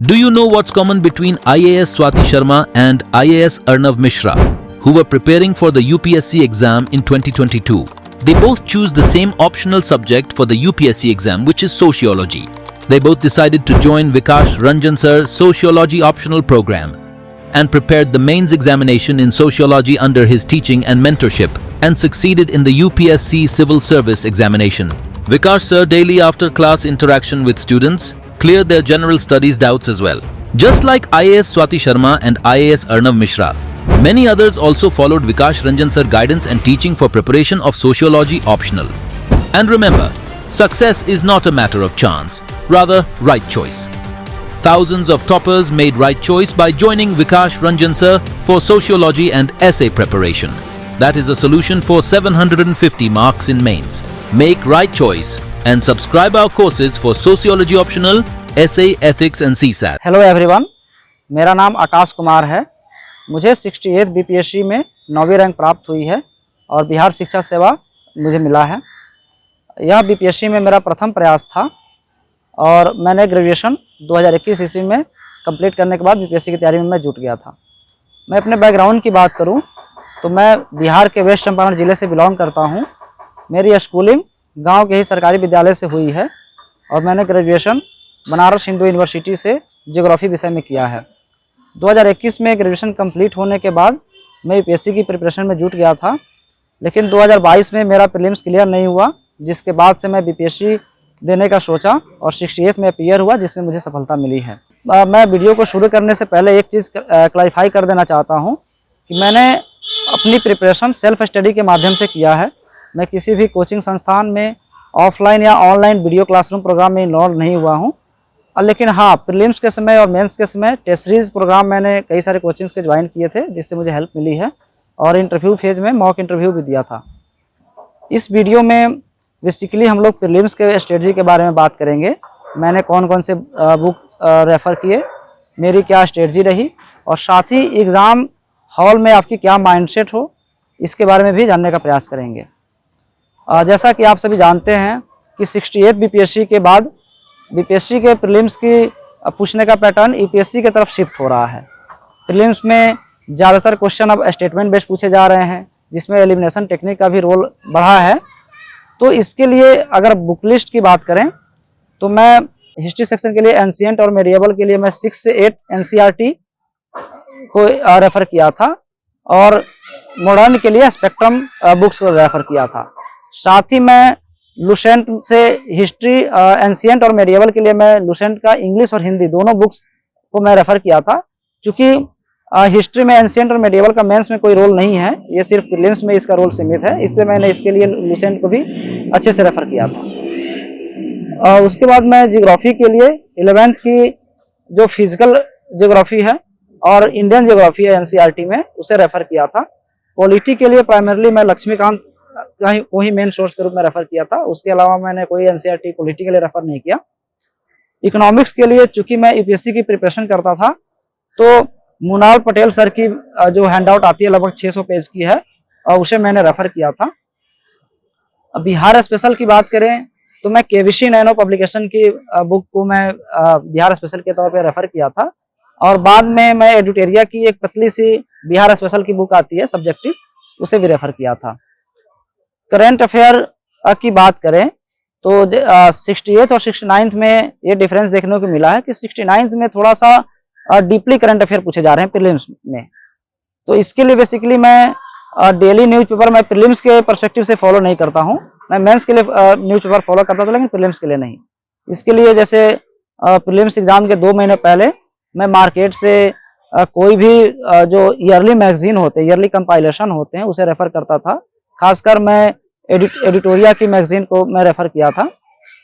Do you know what's common between IAS Swati Sharma and IAS Arnav Mishra, who were preparing for the UPSC exam in 2022? They both choose the same optional subject for the UPSC exam, which is sociology. They both decided to join Vikash Ranjan Sir's sociology optional program and prepared the mains examination in sociology under his teaching and mentorship and succeeded in the UPSC civil service examination. Vikash Sir daily after class interaction with students cleared their general studies doubts as well. Just like IAS Swati Sharma and IAS Arnav Mishra, many others also followed Vikash Ranjan Sir guidance and teaching for preparation of sociology optional. And remember, success is not a matter of chance, rather right choice. Thousands of toppers made right choice by joining Vikash Ranjan Sir for sociology and essay preparation. That is a solution for 750 marks in mains. Make right choice and subscribe our courses for sociology optional, essay, ethics and CSAT. Hello everyone, मेरा नाम आकाश कुमार है। मुझे 68 BPSC में 9वीं rank प्राप्त हुई है और बिहार शिक्षा सेवा मुझे मिला है। यह बीपीएससी में मेरा प्रथम प्रयास था और मैंने ग्रेजुएशन 2021 ईस्वी में कंप्लीट करने के बाद बीपीएससी की तैयारी में मैं जुट गया था। मैं अपने बैकग्राउंड की बात करूं तो मैं बिहार के वेस्ट चंपारण ज़िले से बिलोंग करता हूं। मेरी स्कूलिंग गांव के ही सरकारी विद्यालय से हुई है और मैंने ग्रेजुएशन बनारस हिंदू यूनिवर्सिटी से ज्योग्राफी विषय में किया है। 2021 में ग्रेजुएशन कंप्लीट होने के बाद मैं यूपीएससी की प्रिपरेशन में जुट गया था, लेकिन 2022 में मेरा प्रीलिम्स क्लियर नहीं हुआ, जिसके बाद से मैं बीपीएससी देने का सोचा और 68 में अपीयर हुआ, जिसमें मुझे सफलता मिली है। मैं वीडियो को शुरू करने से पहले एक चीज़ क्लैरिफाई कर देना चाहता हूँ कि मैंने अपनी प्रिपरेशन सेल्फ स्टडी के माध्यम से किया है। मैं किसी भी कोचिंग संस्थान में ऑफलाइन या ऑनलाइन वीडियो क्लासरूम प्रोग्राम में इन्वॉल्व नहीं हुआ हूँ। लेकिन हाँ, प्रीलिम्स के समय और मेंस के समय टेस्ट सीरीज प्रोग्राम मैंने कई सारे कोचिंग्स के ज्वाइन किए थे, जिससे मुझे हेल्प मिली है और इंटरव्यू फेज में मॉक इंटरव्यू भी दिया था। इस वीडियो में बेसिकली हम लोग प्रीलिम्स के स्ट्रेटजी के बारे में बात करेंगे। मैंने कौन कौन से बुक रेफ़र किए, मेरी क्या स्ट्रेटजी रही और साथ ही एग्ज़ाम हॉल में आपकी क्या माइंडसेट हो, इसके बारे में भी जानने का प्रयास करेंगे। जैसा कि आप सभी जानते हैं कि 68 बीपीएससी के बाद बीपीएससी के प्रीलिम्स की पूछने का पैटर्न यूपीएससी की तरफ शिफ्ट हो रहा है। प्रीलिम्स में ज़्यादातर क्वेश्चन अब स्टेटमेंट बेस्ड पूछे जा रहे हैं, जिसमें एलिमिनेशन टेक्निक का भी रोल बढ़ा है। तो इसके लिए अगर बुक लिस्ट की बात करें तो मैं हिस्ट्री सेक्शन के लिए एंशिएंट और मेडिएवल के लिए मैं 6 से 8 एनसीईआरटी को रेफ़र किया था और मॉडर्न के लिए स्पेक्ट्रम बुक्स को रेफ़र किया था। साथ ही मैं लुसेंट से हिस्ट्री एंशिएंट और मेडिएवल के लिए मैं लुसेंट का इंग्लिश और हिंदी दोनों बुक्स को मैं रेफ़र किया था, क्योंकि हिस्ट्री में एंशिएंट और मेडिएवल का मेंस में कोई रोल नहीं है, ये सिर्फ प्रीलिम्स में इसका रोल सीमित है, इसलिए मैंने इसके लिए लुसेंट को भी अच्छे से रेफ़र किया था। उसके बाद मैं जियोग्राफी के लिए 11th की जो फिजिकल जियोग्राफी है और इंडियन जियोग्राफी है एनसीईआरटी में, उसे रेफ़र किया था। पॉलिटी के लिए प्राइमरली मैं लक्ष्मीकांत को ही मेन सोर्स के रूप में रेफ़र किया था, उसके अलावा मैंने कोई एनसीईआरटी पॉलिटी के लिए रेफ़र नहीं किया। इकोनॉमिक्स के लिए चूंकि मैं यूपीएससी की प्रिपरेशन करता था, तो मुनाल पटेल सर की जो हैंडआउट आती है लगभग 600 पेज की है, और उसे मैंने रेफ़र किया था। बिहार स्पेशल की बात करें तो मैं केवीसी नैनो पब्लिकेशन की बुक को मैं बिहार स्पेशल के तौर पे रेफ़र किया था और बाद में मैं एडिटोरिया की एक पतली सी बिहार स्पेशल की बुक आती है सब्जेक्टिव, उसे भी रेफ़र किया था। करंट अफेयर की बात करें तो 68 और 69 में ये डिफरेंस देखने को मिला है कि 69 में थोड़ा सा डीपली करंट अफेयर पूछे जा रहे हैं प्रीलिम्स में। तो इसके लिए बेसिकली मैं डेली न्यूज़पेपर मैं प्रीलिम्स के पर्सपेक्टिव से फॉलो नहीं करता हूं। मैं मेंस के लिए न्यूज़पेपर फॉलो करता था, लेकिन प्रीलिम्स के लिए नहीं। इसके लिए जैसे प्रीलिम्स एग्जाम के 2 महीने पहले मैं मार्केट से कोई भी जो ईयरली मैगजीन होते हैं, ईयरली कंपाइलेशन होते हैं, उसे रेफ़र करता था। खासकर मैं एडिटोरिया की मैगजीन को मैं रेफ़र किया था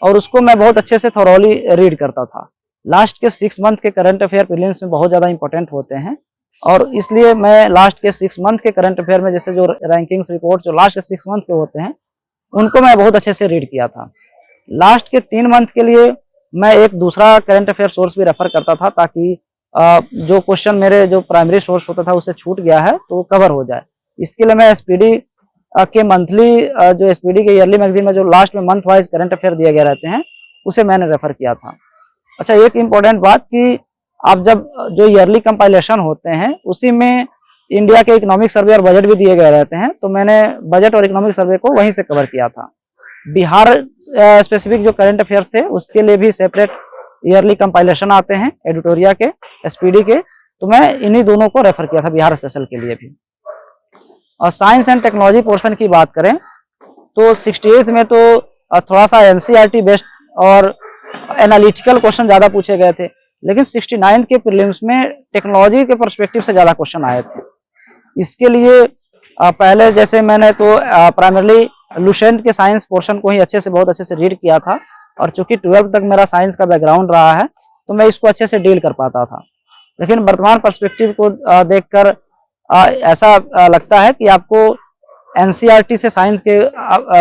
और उसको मैं बहुत अच्छे से थॉरोली रीड करता था। लास्ट के 6 मंथ के करंट अफेयर प्रीलिम्स में बहुत ज़्यादा इंपॉर्टेंट होते हैं और इसलिए मैं लास्ट के 6 मंथ के करंट अफेयर में जैसे जो रैंकिंग्स रिपोर्ट जो लास्ट के 6 मंथ के होते हैं, उनको मैं बहुत अच्छे से रीड किया था। लास्ट के 3 मंथ के लिए मैं एक दूसरा करंट अफेयर सोर्स भी रेफ़र करता था, ताकि जो क्वेश्चन मेरे जो प्राइमरी सोर्स होता था उससे छूट गया है तो कवर हो जाए। इसके लिए मैं एसपीडी के मंथली जो एसपीडी के ईयरली मैगजीन में जो लास्ट में मंथ वाइज करंट अफेयर दिए गए रहते हैं, उसे मैंने रेफ़र किया था। अच्छा, एक इम्पॉर्टेंट बात कि आप जब जो ईयरली कंपाइलेशन होते हैं उसी में इंडिया के इकोनॉमिक सर्वे और बजट भी दिए गए रहते हैं, तो मैंने बजट और इकोनॉमिक सर्वे को वहीं से कवर किया था। बिहार स्पेसिफिक जो करंट अफेयर्स थे उसके लिए भी सेपरेट ईयरली कंपाइलेशन आते हैं एडिटोरिया के, एसपीडी के, तो मैं इन्हीं दोनों को रेफर किया था बिहार स्पेशल के लिए भी। और साइंस एंड टेक्नोलॉजी पोर्शन की बात करें तो 68 में तो थोड़ा सा एनसीईआरटी बेस्ड और एनालिटिकल क्वेश्चन ज़्यादा पूछे गए थे, लेकिन 69 के प्रीलिम्स में टेक्नोलॉजी के पर्सपेक्टिव से ज़्यादा क्वेश्चन आए थे। इसके लिए पहले जैसे मैंने तो प्राइमरली लुसेंट के साइंस पोर्शन को ही बहुत अच्छे से रीड किया था, और चूंकि 12th तक मेरा साइंस का बैकग्राउंड रहा है तो मैं इसको अच्छे से डील कर पाता था। लेकिन वर्तमान पर्सपेक्टिव को देखकर ऐसा लगता है कि आपको एनसीईआरटी से साइंस के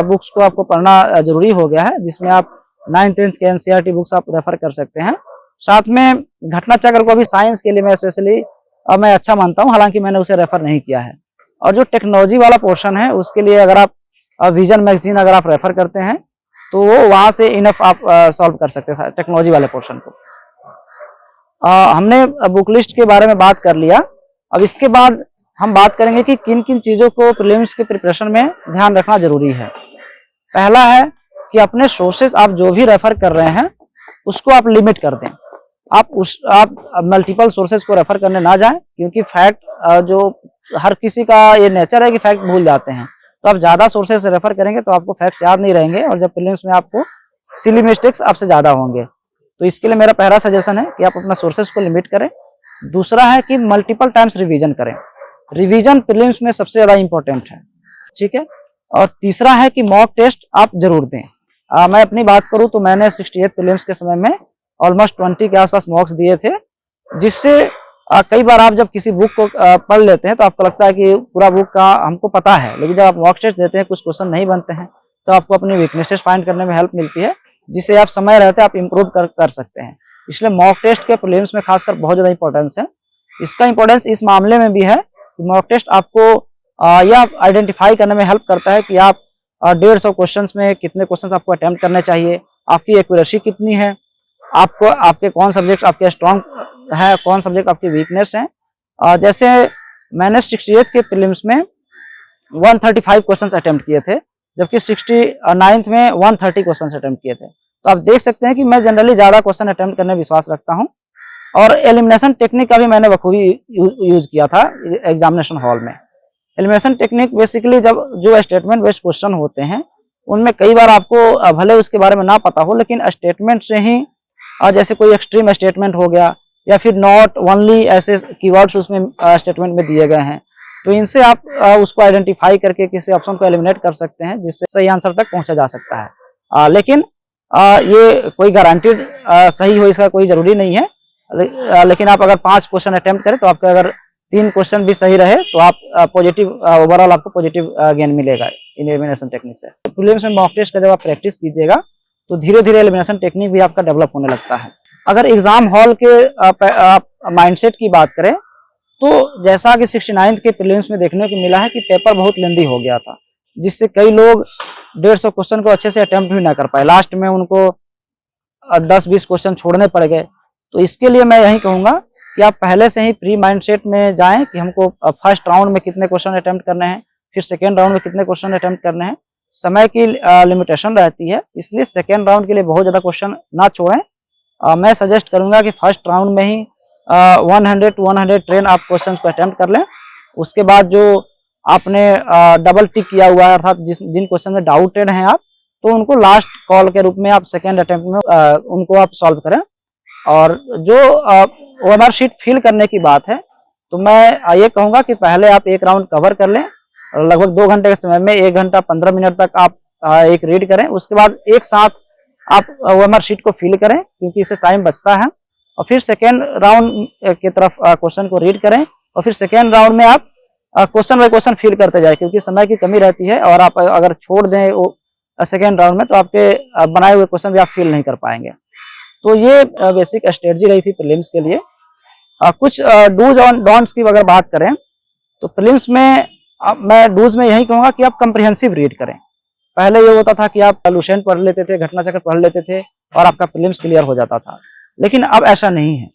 बुक्स को आपको पढ़ना जरूरी हो गया है, जिसमें आप 9th-10th के एनसीईआरटी बुक्स आप रेफर कर सकते हैं। साथ में घटना चक्र को भी साइंस के लिए मैं स्पेशली मैं अच्छा मानता हूं, हालांकि मैंने उसे रेफर नहीं किया है। और जो टेक्नोलॉजी वाला पोर्शन है उसके लिए अगर आप विजन मैगजीन अगर आप रेफर करते हैं तो वो वहां से इनफ आप सॉल्व कर सकते हैं टेक्नोलॉजी वाले पोर्शन को। हमने बुक लिस्ट के बारे में बात कर लिया। अब इसके बाद हम बात करेंगे कि किन किन चीजों को प्रीलिम्स के प्रिपरेशन में ध्यान रखना जरूरी है। पहला है कि अपने सोर्सेस आप जो भी रेफर कर रहे हैं उसको आप लिमिट कर दें। आप मल्टीपल सोर्सेज को रेफर करने ना जाएं, क्योंकि फैक्ट जो हर किसी का ये नेचर है कि फैक्ट भूल जाते हैं, तो आप ज्यादा सोर्सेज से रेफर करेंगे तो आपको फैक्ट याद नहीं रहेंगे, और जब प्रीलिम्स में आपको सिली मिस्टेक्स आपसे ज्यादा होंगे। तो इसके लिए मेरा पहला सजेशन है कि आप अपना सोर्सेज को लिमिट करें। दूसरा है कि मल्टीपल टाइम्स रिवीजन करें। रिवीजन प्रीलिम्स में सबसे ज्यादा इंपॉर्टेंट है, ठीक है। और तीसरा है कि मॉक टेस्ट आप जरूर दें। मैं अपनी बात करूं तो मैंने 68 प्रीलिम्स के समय में ऑलमोस्ट 20 के आसपास मॉक्स दिए थे, जिससे कई बार आप जब किसी बुक को पढ़ लेते हैं तो आपको लगता है कि पूरा बुक का हमको पता है, लेकिन जब आप मॉक टेस्ट देते हैं कुछ क्वेश्चन नहीं बनते हैं तो आपको अपनी वीकनेसेस फाइंड करने में हेल्प मिलती है, जिससे आप समय रहते आप इम्प्रूव कर सकते हैं। इसलिए मॉक टेस्ट के प्रीलिम्स में खासकर बहुत ज्यादा इंपॉर्टेंस है। इसका इंपॉर्टेंस इस मामले में भी है कि मॉक टेस्ट आपको यह आइडेंटिफाई करने में हेल्प करता है कि आप 150 क्वेश्चन में कितने क्वेश्चन आपको अटेम्प्ट करने चाहिए, आपकी एक्यूरेसी कितनी है, आपको आपके कौन सब्जेक्ट आपके स्ट्रॉन्ग है, कौन सब्जेक्ट आपकी वीकनेस है। जैसे मैंने 68 के प्रीलिम्स में 135 क्वेश्चंस अटेम्प्ट किए थे, जबकि 69th में 130 क्वेश्चंस अटेम्प्ट किए थे। तो आप देख सकते हैं कि मैं जनरली ज्यादा क्वेश्चन अटेम्प्ट करने में विश्वास रखता हूं, और एलिमिनेशन टेक्निक का भी मैंने बखूबी यूज किया था एग्जामिनेशन हॉल में। एलिमिनेशन टेक्निक बेसिकली जब जो स्टेटमेंट बेस्ड क्वेश्चन होते हैं उनमें कई बार आपको भले उसके बारे में ना पता हो, लेकिन स्टेटमेंट से ही जैसे कोई एक्सट्रीम स्टेटमेंट हो गया या फिर नॉट ओनली, ऐसे कीवर्ड्स उसमें स्टेटमेंट में दिए गए हैं, तो इनसे आप उसको आइडेंटिफाई करके किसी ऑप्शन को एलिमिनेट कर सकते हैं, जिससे सही आंसर तक पहुंचा जा सकता है। लेकिन ये कोई गारंटीड सही हो इसका कोई जरूरी नहीं है, लेकिन आप अगर 5 क्वेश्चन अटेम्प्ट करें तो आपका अगर 3 क्वेश्चन भी सही रहे तो आप पॉजिटिव ओवरऑल आपको पॉजिटिव गेन मिलेगा इन एलिमिनेशन टेक्निक से। प्रीलिम्स में मॉक टेस्ट का जब आप प्रैक्टिस कीजिएगा तो धीरे धीरे एलिमिनेशन टेक्निक भी आपका डेवलप होने लगता है। अगर एग्जाम हॉल के माइंडसेट की बात करें तो जैसा कि 69 के प्रीलिम्स में देखने को मिला है कि पेपर बहुत लेंदी हो गया था, जिससे कई लोग 150 क्वेश्चन को अच्छे से अटेम्प्ट भी ना कर पाए, लास्ट में उनको 10-20 क्वेश्चन छोड़ने पड़ गए। तो इसके लिए मैं यही कहूंगा कि आप पहले से ही प्री माइंडसेट में जाएं कि हमको फर्स्ट राउंड में कितने क्वेश्चन अटेम्प्ट करने हैं, फिर सेकेंड राउंड में कितने क्वेश्चन अटेम्प्ट करने हैं। समय की लिमिटेशन रहती है, इसलिए सेकेंड राउंड के लिए बहुत ज्यादा क्वेश्चन ना छोड़ें। मैं सजेस्ट करूंगा कि फर्स्ट राउंड में ही 100 to 110 आप क्वेश्चन को अटेम्प्ट कर लें। उसके बाद जो आपने डबल टिक किया हुआ है, अर्थात जिन क्वेश्चन में डाउटेड हैं आप, तो उनको लास्ट कॉल के रूप में आप सेकेंड अटेम्प्ट में उनको आप सॉल्व करें। और जो ओएमआर शीट फिल करने की बात है, तो मैं ये कहूंगा कि पहले आप एक राउंड कवर कर लें, लगभग 2 घंटे के समय में 1 घंटा 15 मिनट तक आप एक रीड करें। उसके बाद एक साथ आप ओएमआर शीट को फिल करें, क्योंकि इससे टाइम बचता है। और फिर सेकेंड राउंड की तरफ क्वेश्चन को रीड करें, और फिर सेकेंड राउंड में आप क्वेश्चन बाय क्वेश्चन फिल करते जाए, क्योंकि समय की कमी रहती है और आप अगर छोड़ दें सेकेंड राउंड में तो आपके बनाए हुए क्वेश्चन भी आप फिल नहीं कर पाएंगे। तो ये बेसिक स्ट्रेटजी रही थी प्रीलिम्स के लिए। कुछ डूज और डोंट्स की अगर बात करें तो प्रीलिम्स में मैं डूज में यही कहूंगा कि आप कंप्रिहेंसिव रीड करें। पहले ये होता था कि आप लुसेंट पढ़ लेते थे, घटना चक्र पढ़ लेते थे और आपका प्रीलिम्स क्लियर हो जाता था, लेकिन अब ऐसा नहीं है।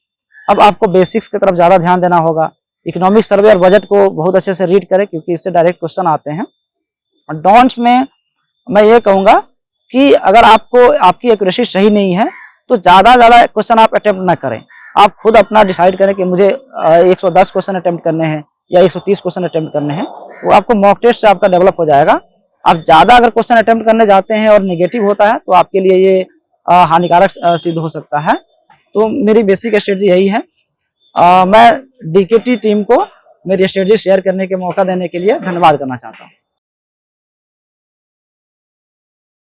अब आपको बेसिक्स की तरफ ज़्यादा ध्यान देना होगा। इकोनॉमिक सर्वे और बजट को बहुत अच्छे से रीड करें क्योंकि इससे डायरेक्ट क्वेश्चन आते हैं। और डोंट्स में मैं ये कहूँगा कि अगर आपको आपकी एक्यूरेसी सही नहीं है तो ज़्यादा क्वेश्चन आप अटेम्प्ट ना करें। आप खुद अपना डिसाइड करें कि मुझे 110 क्वेश्चन अटेम्प्ट करने हैं या 130 क्वेश्चन अटेम्प्ट करने हैं, वो आपको मॉक टेस्ट से आपका डेवलप हो जाएगा। आप ज़्यादा अगर क्वेश्चन अटेम्प्ट करने जाते हैं और नेगेटिव होता है तो आपके लिए ये हानिकारक सिद्ध हो सकता है। तो मेरी बेसिक स्ट्रेटजी यही है। मैं डीकेटी टीम को मेरी स्ट्रेटजी शेयर करने के मौका देने के लिए धन्यवाद करना चाहता हूँ।